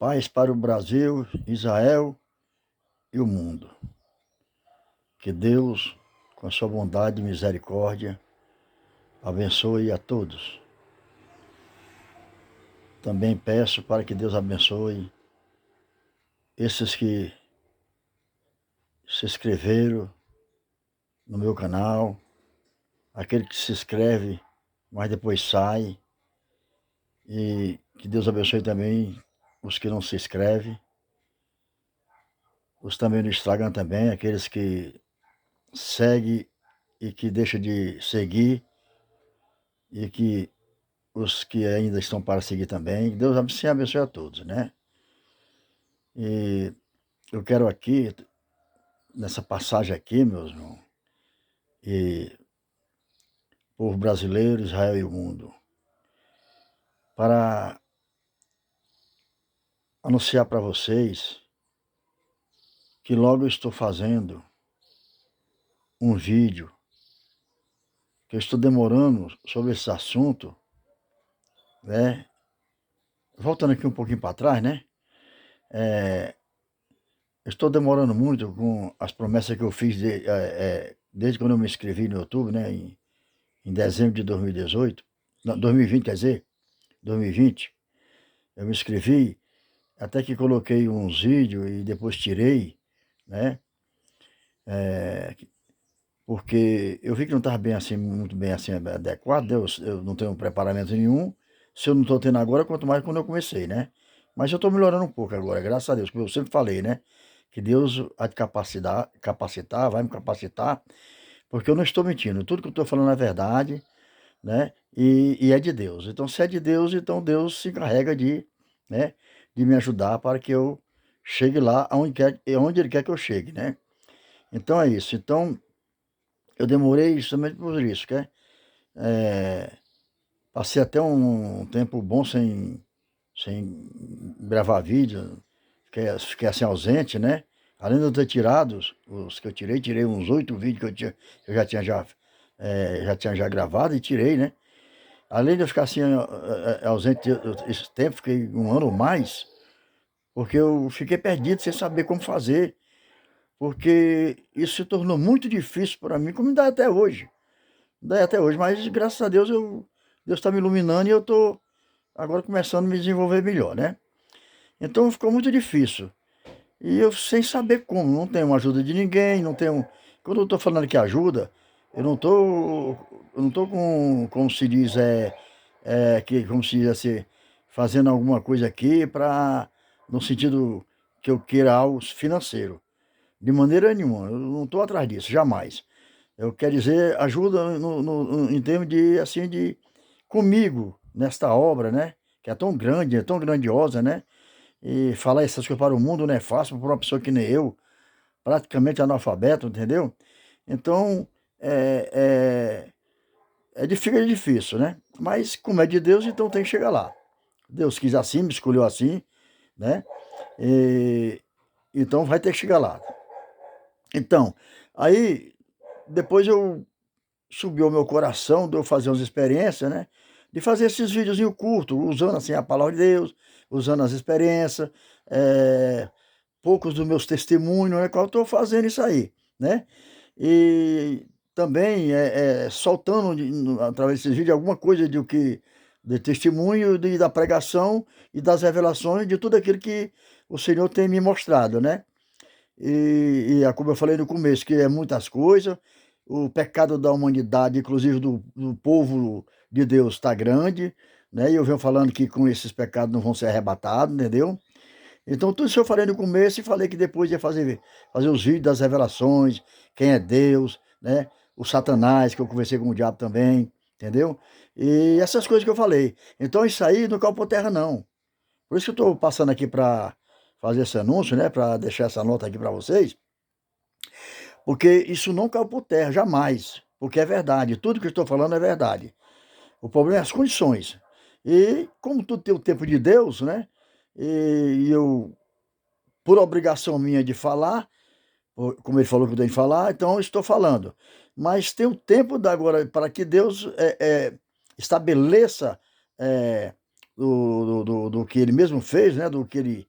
Paz para o Brasil, Israel e o mundo. Que Deus, com a sua bondade e misericórdia, abençoe a todos. Também peço para que Deus abençoe esses que se inscreveram no meu canal, aquele que se inscreve, mas depois sai, e que Deus abençoe também os que não se inscrevem, os também no Instagram também, aqueles que seguem e que deixam de seguir, e que os que ainda estão para seguir também. Deus se abençoe a todos, né? E eu quero aqui, nessa passagem aqui, meus irmãos, e povo brasileiro, Israel e o mundo, para anunciar para vocês que logo eu estou fazendo um vídeo, que eu estou demorando sobre esse assunto, né? Voltando aqui um pouquinho para trás, né? Eu estou demorando muito com as promessas que eu fiz desde quando eu me inscrevi no YouTube, né? Em dezembro de 2018, não, 2020, quer dizer, 2020, eu me inscrevi, até que coloquei uns vídeos e depois tirei, né? Porque eu vi que não estava bem assim, muito bem assim, adequado, né? Eu não tenho preparamento nenhum. Se eu não estou tendo agora, quanto mais quando eu comecei, né? Mas eu estou melhorando um pouco agora, graças a Deus, como eu sempre falei, né? Que Deus há de capacitar, vai me capacitar, porque eu não estou mentindo. Tudo que eu estou falando é verdade, né? E é de Deus. Então, se é de Deus, então Deus se encarrega né, de me ajudar para que eu chegue lá onde Ele quer que eu chegue, né? Então é isso. Então, eu demorei justamente por isso, que passei até um tempo bom sem gravar vídeo, fiquei assim ausente, né? Além de eu ter tirado os que eu tirei uns 8 vídeos que eu já tinha já gravado e tirei, né? Além de eu ficar assim ausente esse tempo, fiquei um ano ou mais, porque eu fiquei perdido sem saber como fazer, porque isso se tornou muito difícil para mim, como ainda é até hoje. Ainda é até hoje, mas graças a Deus Deus está me iluminando e eu estou agora começando a me desenvolver melhor, né? Então ficou muito difícil. E eu sem saber como, não tenho ajuda de ninguém, não tenho. Quando eu estou falando que ajuda, eu não tô com, como se diz, como se diz assim, fazendo alguma coisa aqui para, no sentido que eu queira algo financeiro. De maneira nenhuma, eu não estou atrás disso, jamais. Eu quero dizer, ajuda em termos de, assim, de comigo, nesta obra, né? Que é tão grande, é tão grandiosa, né? E falar essas coisas para o mundo não é fácil para uma pessoa que nem eu, praticamente analfabeto, entendeu? Então, fica difícil, né? Mas como é de Deus, então tem que chegar lá. Deus quis assim, me escolheu assim, né? E, então vai ter que chegar lá. Então, aí depois subiu ao meu coração de eu fazer umas experiências, né? De fazer esses videozinhos curtos, usando assim a palavra de Deus, usando as experiências, poucos dos meus testemunhos, né? Qual eu estou fazendo isso aí, né? E também soltando através desses vídeos alguma coisa de testemunho, da pregação e das revelações de tudo aquilo que o Senhor tem me mostrado, né? Como eu falei no começo, que é muitas coisas, o pecado da humanidade, inclusive do povo de Deus, está grande, né? E eu venho falando que com esses pecados não vão ser arrebatados, entendeu? Então, tudo isso eu falei no começo e falei que depois ia fazer os vídeos das revelações, quem é Deus, né? O Satanás, que eu conversei com o diabo também, entendeu? E essas coisas que eu falei. Então, isso aí não caiu por terra, não. Por isso que eu estou passando aqui para fazer esse anúncio, né? Para deixar essa nota aqui para vocês, porque isso não caiu por terra, jamais. Porque é verdade, tudo que eu estou falando é verdade. O problema é as condições. E como tudo tem o tempo de Deus, né? E eu, por obrigação minha de falar, como ele falou que eu tenho que falar, então eu estou falando. Mas tem o tempo da agora para que Deus estabeleça é, do que ele mesmo fez, né? Do que ele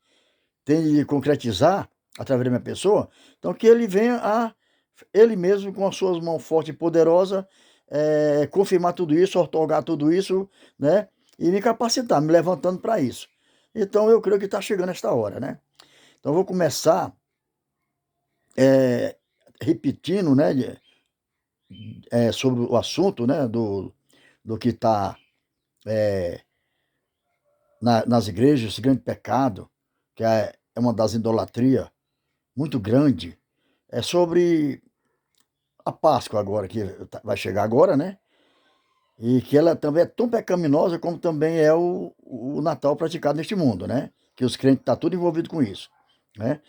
tem de concretizar através da minha pessoa, então que ele venha ele mesmo, com as suas mãos fortes e poderosas, confirmar tudo isso, otorgar tudo isso, né? E me capacitar, me levantando para isso. Então eu creio que está chegando esta hora, né? Então eu vou começar repetindo, né? Sobre o assunto, né? Do que está nas igrejas, esse grande pecado, que é uma das idolatrias muito grande, é sobre a Páscoa agora, que vai chegar agora, né? E que ela também é tão pecaminosa como também é o Natal praticado neste mundo, né? Que os crentes estão tudo envolvidos com isso, né?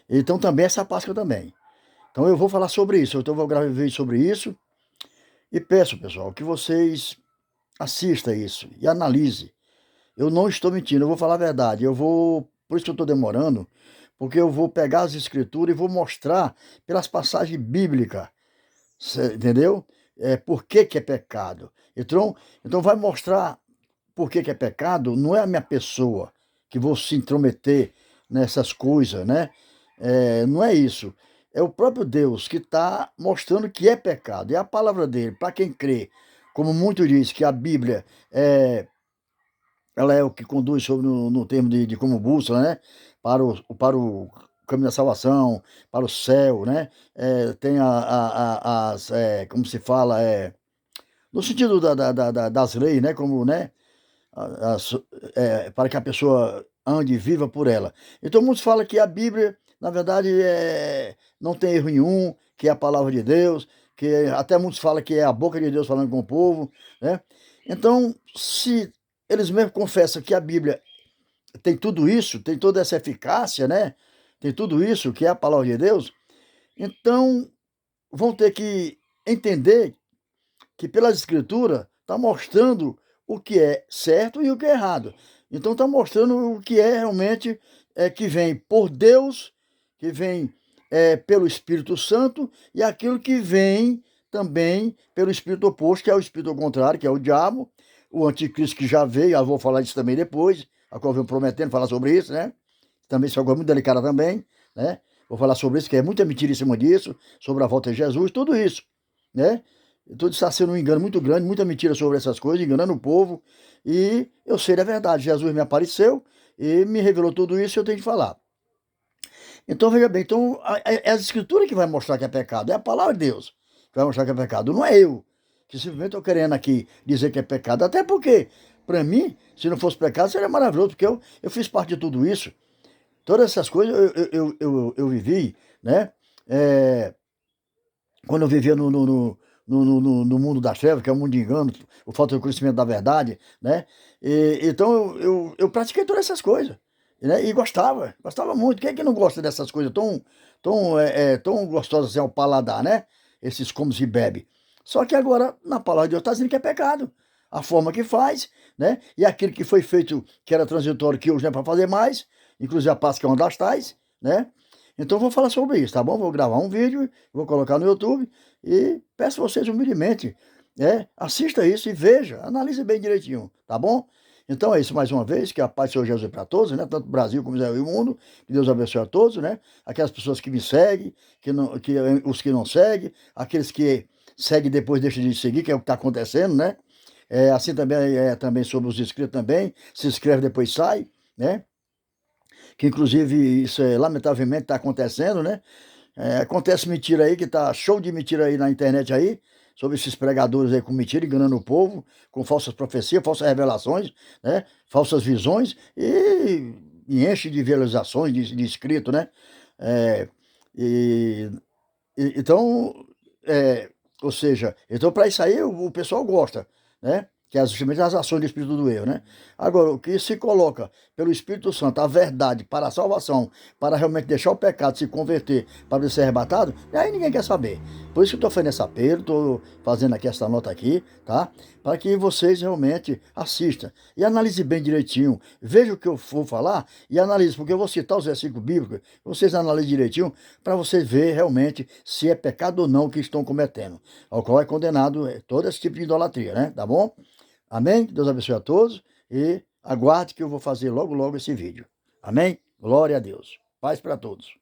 Então também essa Páscoa também. Então eu vou falar sobre isso, então eu vou gravar um vídeo sobre isso e peço, pessoal, que vocês assistam isso e analise. Eu não estou mentindo, eu vou falar a verdade. Por isso que eu estou demorando, porque eu vou pegar as escrituras e vou mostrar pelas passagens bíblicas, entendeu? Por que que é pecado. Então vai mostrar por que que é pecado, não é a minha pessoa que vou se intrometer nessas coisas, né? Não é isso. É o próprio Deus que está mostrando que é pecado. E a palavra dele, para quem crê, como muito diz que a Bíblia ela é o que conduz sobre no termo de como bússola, né? Para o caminho da salvação, para o céu, né? Tem como se fala, no sentido das leis, né? Como, né? As, para que a pessoa ande e viva por ela. Então muitos falam que a Bíblia, na verdade, não tem erro nenhum, que é a palavra de Deus, que até muitos falam que é a boca de Deus falando com o povo, né? Então, se eles mesmos confessam que a Bíblia tem tudo isso, tem toda essa eficácia, né? Tem tudo isso, que é a palavra de Deus, então vão ter que entender que pelas escrituras está mostrando o que é certo e o que é errado. Então está mostrando o que é realmente que vem por Deus, que vem pelo Espírito Santo, e aquilo que vem também pelo Espírito oposto, que é o Espírito contrário, que é o diabo, o anticristo que já veio, eu vou falar disso também depois, a qual eu venho prometendo falar sobre isso, né? Também isso é algo muito delicado também, né? Vou falar sobre isso, que é muita mentira em cima disso, sobre a volta de Jesus, tudo isso, né? Tudo está sendo um engano muito grande, muita mentira sobre essas coisas, enganando o povo. E eu sei da verdade. Jesus me apareceu e me revelou tudo isso e eu tenho que falar. Então, veja bem, então, é a escritura que vai mostrar que é pecado, é a palavra de Deus que vai mostrar que é pecado, não é eu, que simplesmente estou querendo aqui dizer que é pecado. Até porque, para mim, se não fosse pecado, seria maravilhoso, porque eu fiz parte de tudo isso. Todas essas coisas eu vivi, né? É, quando eu vivia no mundo das trevas, que é o mundo de engano, o falta de conhecimento da verdade, né? Então eu pratiquei todas essas coisas, né? E gostava muito. Quem é que não gosta dessas coisas tão gostosas assim ao paladar, né? Esses como se bebe. Só que agora, na palavra de Deus, está dizendo que é pecado. A forma que faz, né? E aquilo que foi feito, que era transitório, que hoje não é para fazer mais, inclusive a Páscoa é uma das tais, né? Então eu vou falar sobre isso, tá bom? Vou gravar um vídeo, vou colocar no YouTube e peço a vocês humildemente, assista isso e veja, analise bem direitinho, tá bom? Então é isso mais uma vez, que a paz do Senhor Jesus é para todos, né? Tanto o Brasil como Israel e o mundo, que Deus abençoe a todos, né? Aquelas pessoas que me seguem, os que não seguem, aqueles que seguem e depois deixam de seguir, que é o que está acontecendo, né? Assim também também sobre os inscritos também, se inscreve depois sai, né? Que inclusive isso lamentavelmente está acontecendo, né? Acontece mentira aí, que tá show de mentira aí na internet aí, sobre esses pregadores aí com mentira, enganando o povo, com falsas profecias, falsas revelações, né? Falsas visões e enche de visualizações, de inscrito, né? É, e, então, ou seja, então para isso aí o pessoal gosta, né? Que é justamente as ações do Espírito do erro, né? Agora, o que se coloca pelo Espírito Santo, a verdade para a salvação, para realmente deixar o pecado se converter, para ele ser arrebatado, aí ninguém quer saber. Por isso que eu estou fazendo esse apelo, estou fazendo aqui essa nota aqui, tá? Para que vocês realmente assistam e analise bem direitinho, veja o que eu vou falar e analise, porque eu vou citar os versículos bíblicos, vocês analisem direitinho para vocês verem realmente se é pecado ou não o que estão cometendo, ao qual é condenado todo esse tipo de idolatria, né? Tá bom? Amém? Deus abençoe a todos e aguarde que eu vou fazer logo, logo esse vídeo. Amém? Glória a Deus. Paz para todos.